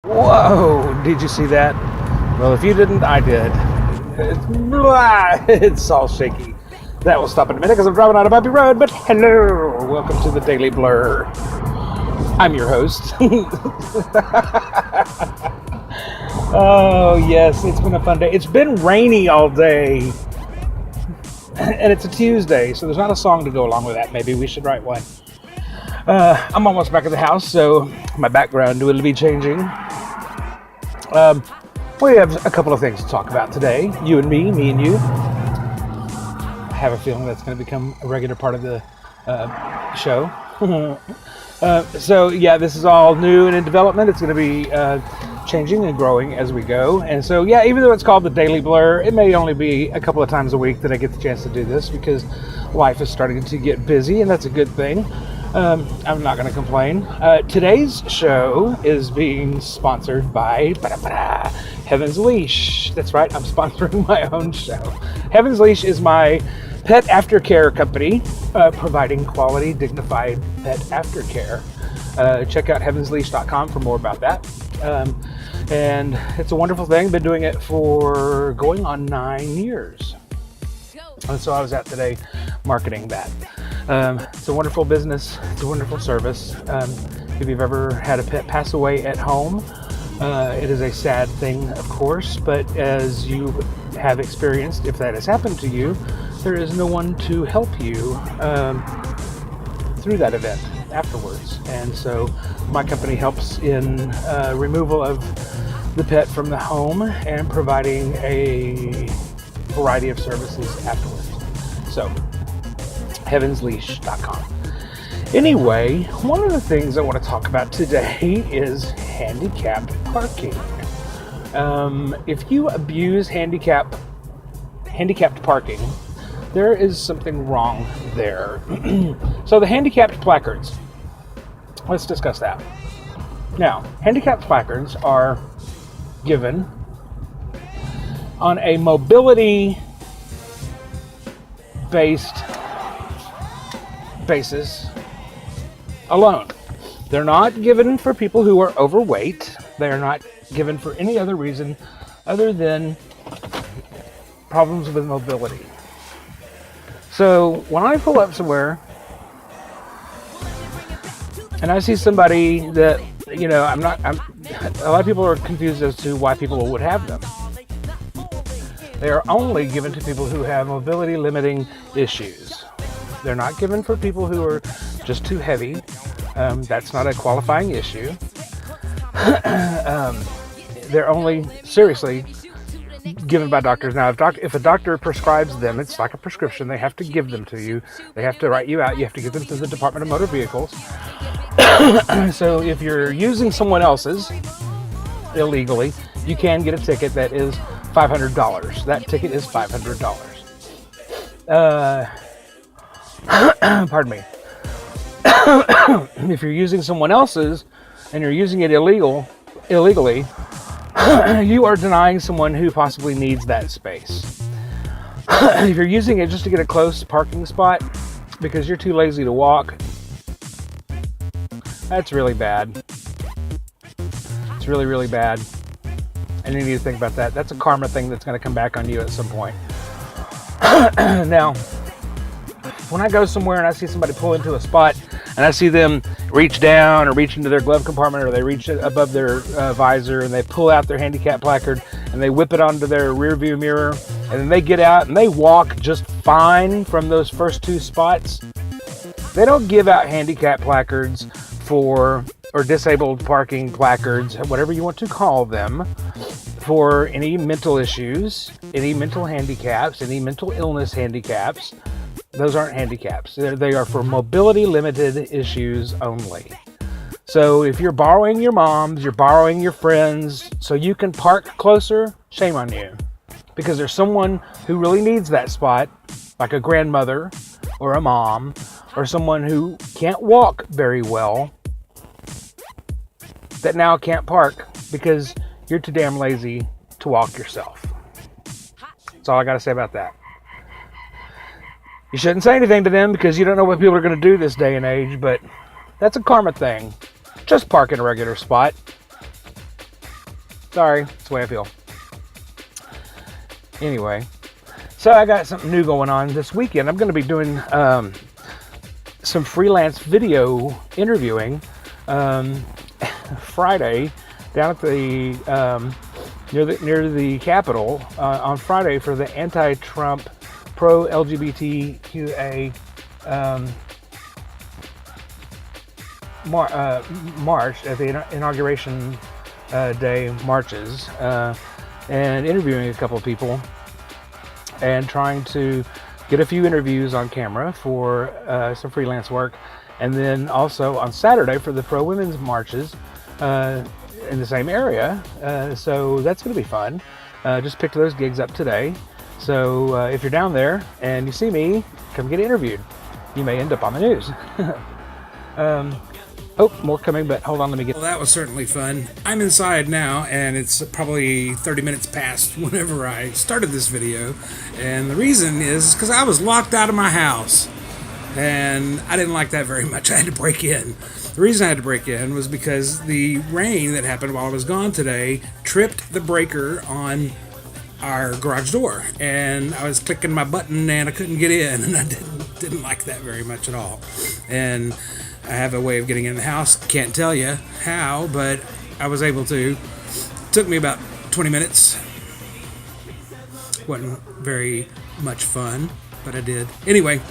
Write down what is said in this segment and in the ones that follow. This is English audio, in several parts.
Whoa, did you see that? Well, if you didn't, I did. It's all shaky. That will stop in a minute because I'm driving on a bumpy road, but hello, welcome to the Daily Blurrrr. I'm your host. Oh, yes, it's been a fun day. It's been rainy all day, and it's a Tuesday, so there's not a song to go along with that. Maybe we should write one. I'm almost back at the house, so my background will be changing. We have a couple of things to talk about today. You and me and you. I have a feeling that's going to become a regular part of the show. So yeah, this is all new and in development. It's going to be changing and growing as we go. And so yeah, even though it's called the Daily Blurrrr, it may only be a couple of times a week that I get the chance to do this because life is starting to get busy, and that's a good thing. I'm not going to complain. Today's show is being sponsored by Heaven's Leash. That's right, I'm sponsoring my own show. Heaven's Leash is my pet aftercare company, providing quality, dignified pet aftercare. Check out heavensleash.com for more about that. And it's a wonderful thing. Been doing it for going on 9 years. And so I was out today marketing that. It's a wonderful business. It's a wonderful service. If you've ever had a pet pass away at home, it is a sad thing, of course, but as you have experienced, if that has happened to you, there is no one to help you through that event afterwards. And so my company helps in removal of the pet from the home and providing a variety of services afterwards. So, heavensleash.com. Anyway, one of the things I want to talk about today is handicapped parking. If you abuse handicapped parking, there is something wrong there. So the handicapped placards, let's discuss that. Now, handicapped placards are given on a mobility-based basis alone. They're not given for people who are overweight. They are not given for any other reason other than problems with mobility. So when I pull up somewhere and I see somebody that, you know, a lot of people are confused as to why people would have them. They are only given to people who have mobility limiting issues. They're not given for people who are just too heavy. That's not a qualifying issue. They're only seriously given by doctors. Now, if a doctor prescribes them, it's like a prescription. They have to give them to you. They have to write you out. You have to give them to the Department of Motor Vehicles. So if you're using someone else's illegally, you can get a ticket that is $500. That ticket is $500. Pardon me. If you're using someone else's and you're using it illegally, you are denying someone who possibly needs that space. If you're using it just to get a close parking spot because you're too lazy to walk, that's really bad. It's really, really bad. And you need to think about that. That's a karma thing that's going to come back on you at some point. Now, when I go somewhere and I see somebody pull into a spot and I see them reach down or reach into their glove compartment or they reach above their visor and they pull out their handicap placard and they whip it onto their rear view mirror and then they get out and they walk just fine from those first two spots. They don't give out handicap placards or disabled parking placards, whatever you want to call them, for any mental issues, any mental handicaps, any mental illness handicaps. Those aren't handicaps. They are for mobility limited issues only. So if you're borrowing your mom's, you're borrowing your friends so you can park closer, shame on you. Because there's someone who really needs that spot, like a grandmother or a mom or someone who can't walk very well, that now can't park because you're too damn lazy to walk yourself. That's all I got to say about that. You shouldn't say anything to them because you don't know what people are going to do this day and age, but that's a karma thing. Just park in a regular spot. Sorry, it's the way I feel. Anyway, so I got something new going on this weekend. I'm going to be doing some freelance video interviewing Friday down at the near the Capitol on Friday for the anti-Trump, pro-LGBTQA march at the Inauguration Day marches, and interviewing a couple of people and trying to get a few interviews on camera for some freelance work. And then also on Saturday for the pro-women's marches in the same area. So that's going to be fun. Just picked those gigs up today. So if you're down there and you see me, come get interviewed. You may end up on the news. Oh, more coming, but hold on, let me get... Well, that was certainly fun. I'm inside now, and it's probably 30 minutes past whenever I started this video. And the reason is because I was locked out of my house. And I didn't like that very much. I had to break in. The reason I had to break in was because the rain that happened while I was gone today tripped the breaker on our garage door. And I was clicking my button, and I couldn't get in. And I didn't like that very much at all. And I have a way of getting in the house. Can't tell you how, but I was able to. It took me about 20 minutes. Wasn't very much fun, but I did. Anyway,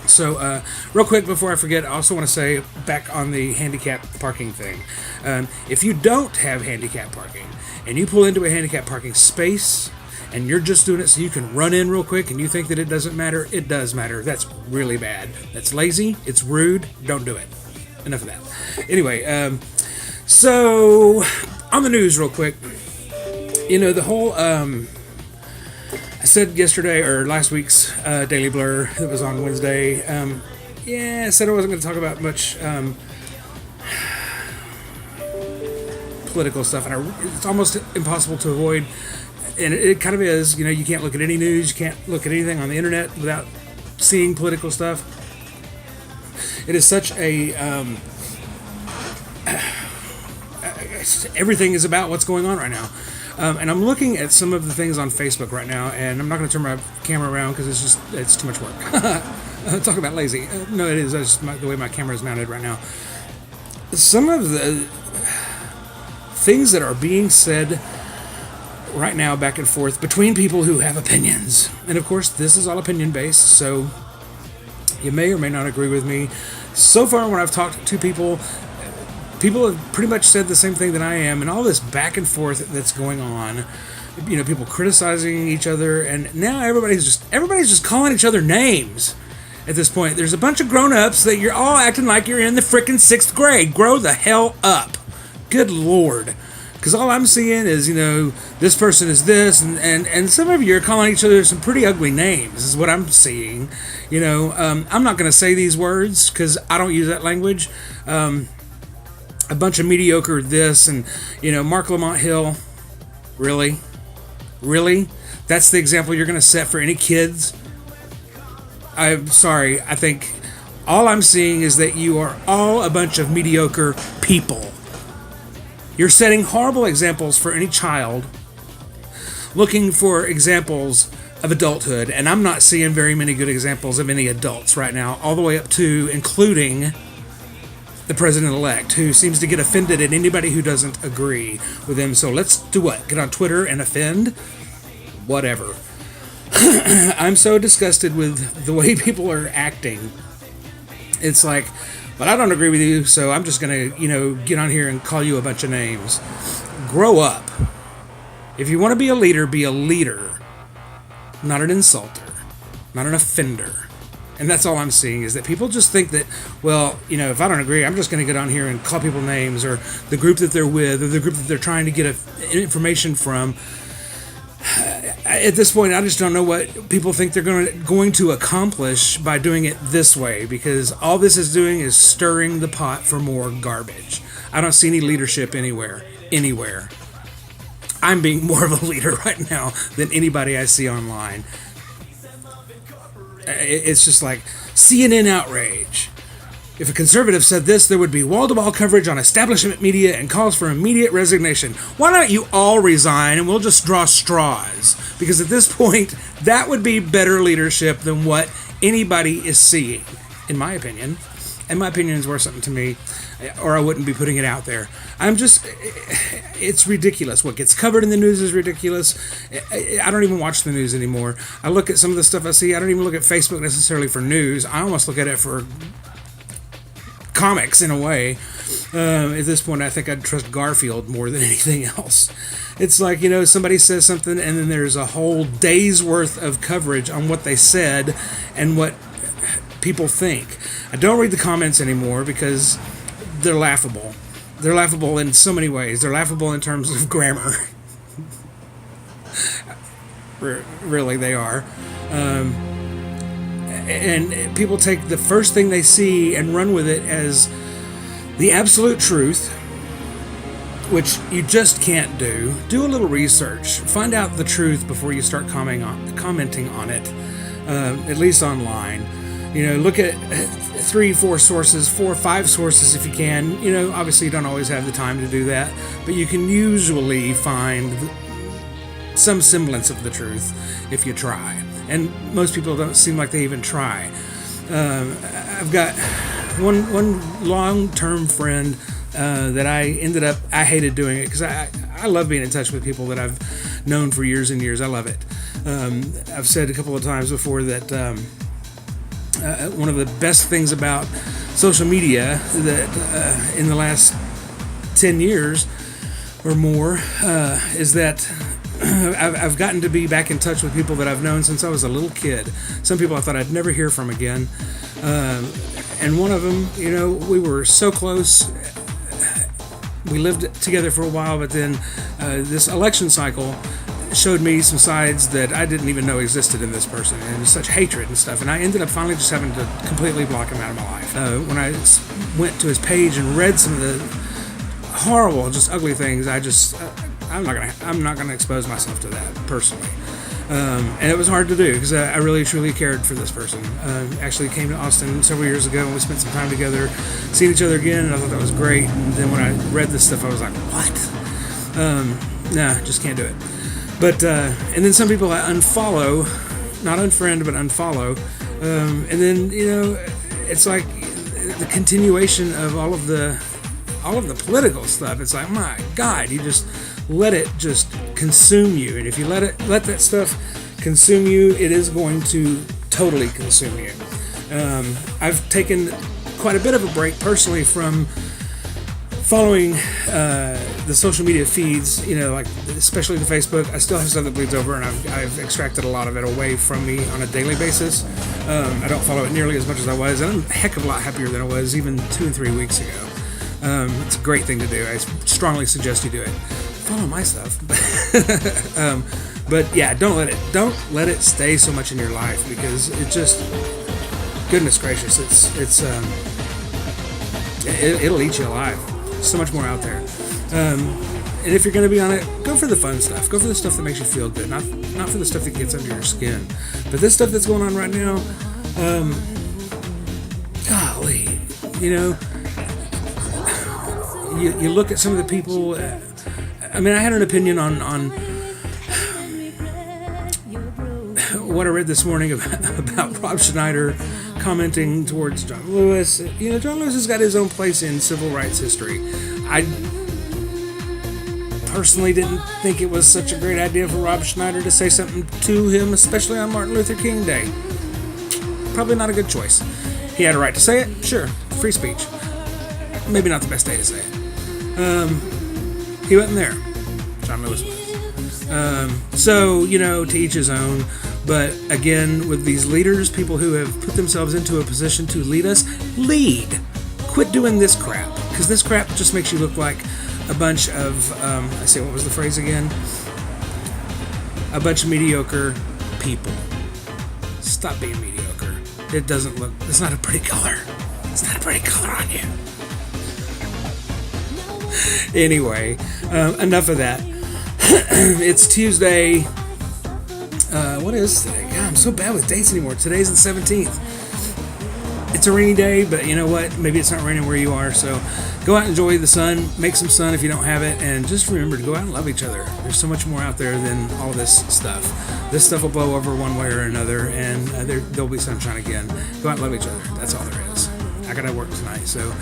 so real quick before I forget, I also want to say back on the handicap parking thing. If you don't have handicap parking and you pull into a handicap parking space and you're just doing it so you can run in real quick and you think that it doesn't matter, it does matter. That's really bad. That's lazy. It's rude. Don't do it. Enough of that. Anyway, so on the news real quick, you know, the whole, I said yesterday or last week's Daily Blurrrrr that was on Wednesday, I said I wasn't going to talk about much political stuff, and it's almost impossible to avoid. And it kind of is, you know, you can't look at any news, you can't look at anything on the internet without seeing political stuff. It is such a, everything is about what's going on right now. And I'm looking at some of the things on Facebook right now, and I'm not going to turn my camera around because it's too much work. Talk about lazy. No, it is. That's just the way my camera is mounted right now. Some of the things that are being said right now back and forth between people who have opinions. And of course, this is all opinion based, so you may or may not agree with me. So far, when I've talked to people have pretty much said the same thing that I am, and all this back and forth that's going on. You know, people criticizing each other, and now everybody's just calling each other names at this point. There's a bunch of grown-ups that you're all acting like you're in the frickin' 6th grade. Grow the hell up. Good Lord. Because all I'm seeing is, you know, this person is this, and some of you are calling each other some pretty ugly names, is what I'm seeing. You know, I'm not going to say these words because I don't use that language. A bunch of mediocre this, and, you know, Mark Lamont Hill. Really? Really? That's the example you're going to set for any kids? I'm sorry. I think all I'm seeing is that you are all a bunch of mediocre people. You're setting horrible examples for any child looking for examples of adulthood, and I'm not seeing very many good examples of any adults right now, all the way up to including the president-elect, who seems to get offended at anybody who doesn't agree with him. So let's do what? Get on Twitter and offend? Whatever. I'm so disgusted with the way people are acting. It's like, but I don't agree with you, so I'm just going to, you know, get on here and call you a bunch of names. Grow up. If you want to be a leader, not an insulter, not an offender. And that's all I'm seeing, is that people just think that, well, you know, if I don't agree, I'm just going to get on here and call people names, or the group that they're with, or the group that they're trying to get information from. At this point, I just don't know what people think they're going to accomplish by doing it this way, because all this is doing is stirring the pot for more garbage. I don't see any leadership anywhere. I'm being more of a leader right now than anybody I see online. It's just like CNN outrage. If a conservative said this, there would be wall-to-wall coverage on establishment media and calls for immediate resignation. Why don't you all resign and we'll just draw straws? Because at this point, that would be better leadership than what anybody is seeing, in my opinion. And my opinion is worth something to me, or I wouldn't be putting it out there. It's ridiculous. What gets covered in the news is ridiculous. I don't even watch the news anymore. I look at some of the stuff I see. I don't even look at Facebook necessarily for news. I almost look at it for comics in a way. At this point, I think I'd trust Garfield more than anything else. It's like, somebody says something and then there's a whole day's worth of coverage on what they said and what people think. I don't read the comments anymore because they're laughable. They're laughable in so many ways. They're laughable in terms of grammar. Really, they are. And people take the first thing they see and run with it as the absolute truth, which you just can't do. Do a little research. Find out the truth before you start commenting on it, at least online. Look at 3, 4 sources, 4 or 5 sources if you can. Obviously you don't always have the time to do that, but you can usually find some semblance of the truth if you try. And most people don't seem like they even try. I've got one long-term friend that I hated doing it because I love being in touch with people that I've known for years and years. I love it. I've said a couple of times before that one of the best things about social media that in the last 10 years or more is that I've gotten to be back in touch with people that I've known since I was a little kid. Some people I thought I'd never hear from again. And one of them, we were so close. We lived together for a while, but then this election cycle showed me some sides that I didn't even know existed in this person, and such hatred and stuff. And I ended up finally just having to completely block him out of my life. When I went to his page and read some of the horrible, just ugly things, I'm not gonna expose myself to that personally. And it was hard to do because I really truly cared for this person. Actually came to Austin several years ago and we spent some time together, seeing each other again, and I thought that was great. And then when I read this stuff, I was like, what? Nah, just can't do it. But and then some people I unfollow, not unfriend, but unfollow. And then it's like the continuation of all of the political stuff. It's like, my God, you just let it just consume you. And if you let that stuff consume you, it is going to totally consume you. I've taken quite a bit of a break personally from following the social media feeds, like especially the Facebook. I still have stuff that bleeds over, and I've extracted a lot of it away from me on a daily basis. I don't follow it nearly as much as I was, and I'm a heck of a lot happier than I was even 2 and 3 weeks ago. It's a great thing to do. I strongly suggest you do it. Follow my stuff. But yeah, don't let it stay so much in your life, because it just, goodness gracious, it'll eat you alive. So much more out there. And if you're going to be on it, go for the fun stuff. Go for the stuff that makes you feel good, not for the stuff that gets under your skin. But this stuff that's going on right now, golly, you look at some of the people. I had an opinion on what I read this morning about Rob Schneider commenting towards John Lewis. John Lewis has got his own place in civil rights history. I personally didn't think it was such a great idea for Rob Schneider to say something to him, especially on Martin Luther King Day. Probably not a good choice. He had a right to say it, sure, free speech. Maybe not the best day to say it. He wasn't there. John Lewis was. So, to each his own. But again, with these leaders, people who have put themselves into a position to lead us, lead. Quit doing this crap. Because this crap just makes you look like a bunch of, what was the phrase again? A bunch of mediocre people. Stop being mediocre. It's not a pretty color. It's not a pretty color on you. Anyway, enough of that. It's Tuesday. What is today? God, I'm so bad with dates anymore. Today's the 17th. It's a rainy day, but you know what? Maybe it's not raining where you are. So go out and enjoy the sun. Make some sun if you don't have it. And just remember to go out and love each other. There's so much more out there than all this stuff. This stuff will blow over one way or another, and there'll be sunshine again. Go out and love each other. That's all there is. I got to work tonight, so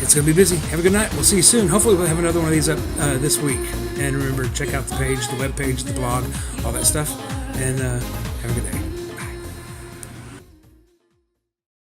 it's going to be busy. Have a good night. We'll see you soon. Hopefully we'll have another one of these up this week. And remember, check out the page, the web page, the blog, all that stuff. And have a good day.